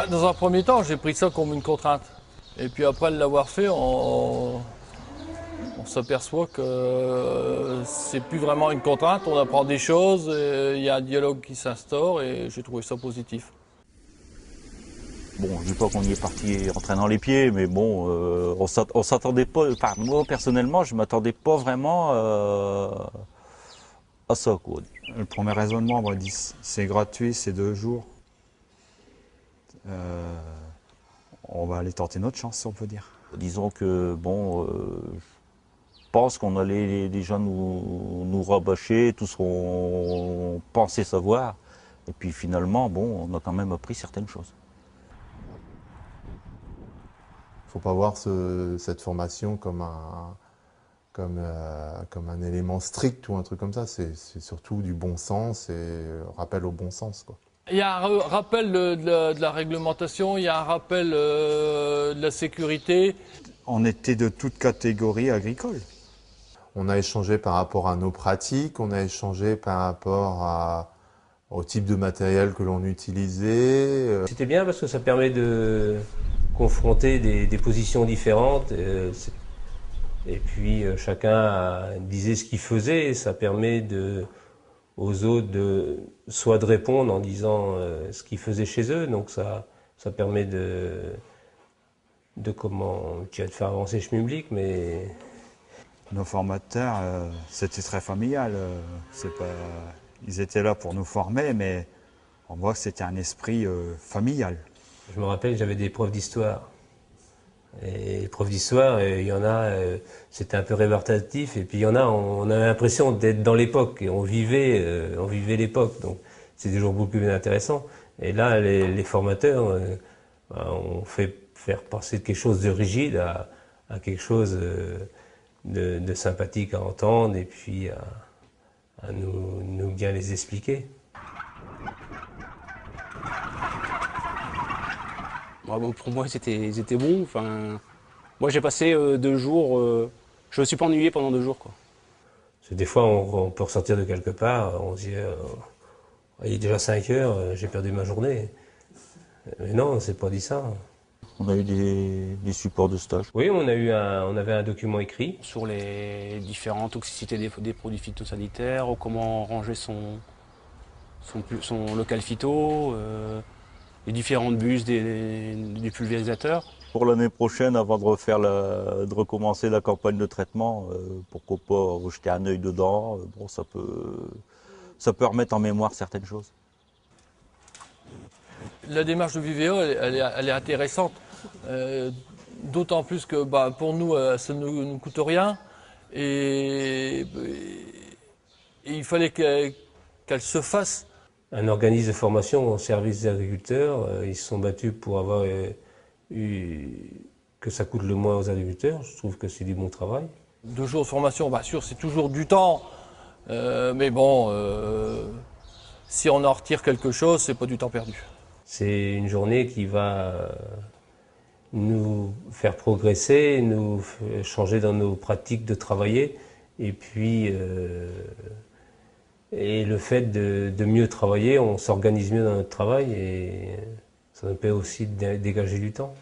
Dans un premier temps, j'ai pris ça comme une contrainte. Et puis après l'avoir fait, on s'aperçoit que c'est plus vraiment une contrainte, on apprend des choses, il y a un dialogue qui s'instaure et j'ai trouvé ça positif. Bon, je dis pas qu'on y est parti en traînant les pieds, mais bon, on s'attendait pas. Enfin, moi personnellement, je m'attendais pas vraiment à ça, quoi. Le premier raisonnement, on m'a dit c'est gratuit, c'est 2 jours. On va aller tenter notre chance, si on peut dire. Disons que bon, je pense qu'on allait déjà nous rabâcher tout ce qu'on pensait savoir, et puis finalement, bon, on a quand même appris certaines choses. Faut pas voir cette formation comme un élément strict ou un truc comme ça. C'est surtout du bon sens et rappel au bon sens, quoi. Il y a un rappel de la réglementation, il y a un rappel de la sécurité. On était de toutes catégories agricoles. On a échangé par rapport à nos pratiques, on a échangé par rapport au type de matériel que l'on utilisait. C'était bien parce que ça permet de confronter des positions différentes. Et puis chacun disait ce qu'il faisait et ça permet aux autres soit de répondre en disant ce qu'ils faisaient chez eux. Donc ça permet de faire avancer Schmilblick, mais... Nos formateurs, c'était très familial. Ils étaient là pour nous former, mais on voit que c'était un esprit familial. Je me rappelle, j'avais des profs d'histoire. Et les profs d'histoire, il y en a, c'était un peu rébarbatif, et puis il y en a, on avait l'impression d'être dans l'époque, et on vivait l'époque, donc c'est toujours beaucoup plus intéressant. Et là, les formateurs ont fait faire passer de quelque chose de rigide à quelque chose de sympathique à entendre, et puis à nous bien les expliquer. Bon, pour moi, c'était bon. Enfin, moi, j'ai passé 2 jours. Je me suis pas ennuyé pendant 2 jours, quoi. Parce que des fois, on peut ressortir de quelque part, on se dit il est déjà 5 heures, j'ai perdu ma journée. Mais non, on s'est pas dit ça. On a eu des supports de stage. Oui, on avait un document écrit. Sur les différentes toxicités des produits phytosanitaires, comment ranger son local phyto, les différentes buses du pulvérisateur. Pour l'année prochaine, avant de recommencer la campagne de traitement, pourquoi pas jeter un œil dedans. Bon, ça peut remettre en mémoire certaines choses. La démarche de Viveo, elle est intéressante, d'autant plus que pour nous, ça ne nous coûte rien. Et il fallait qu'elle se fasse. Un organisme de formation au service des agriculteurs, ils se sont battus pour avoir que ça coûte le moins aux agriculteurs. Je trouve que c'est du bon travail. 2 jours de formation, bien sûr, c'est toujours du temps. Mais bon, si on en retire quelque chose, c'est pas du temps perdu. C'est une journée qui va nous faire progresser, nous changer dans nos pratiques de travailler. Et puis, et le fait de mieux travailler, on s'organise mieux dans notre travail et ça nous permet aussi de dégager du temps.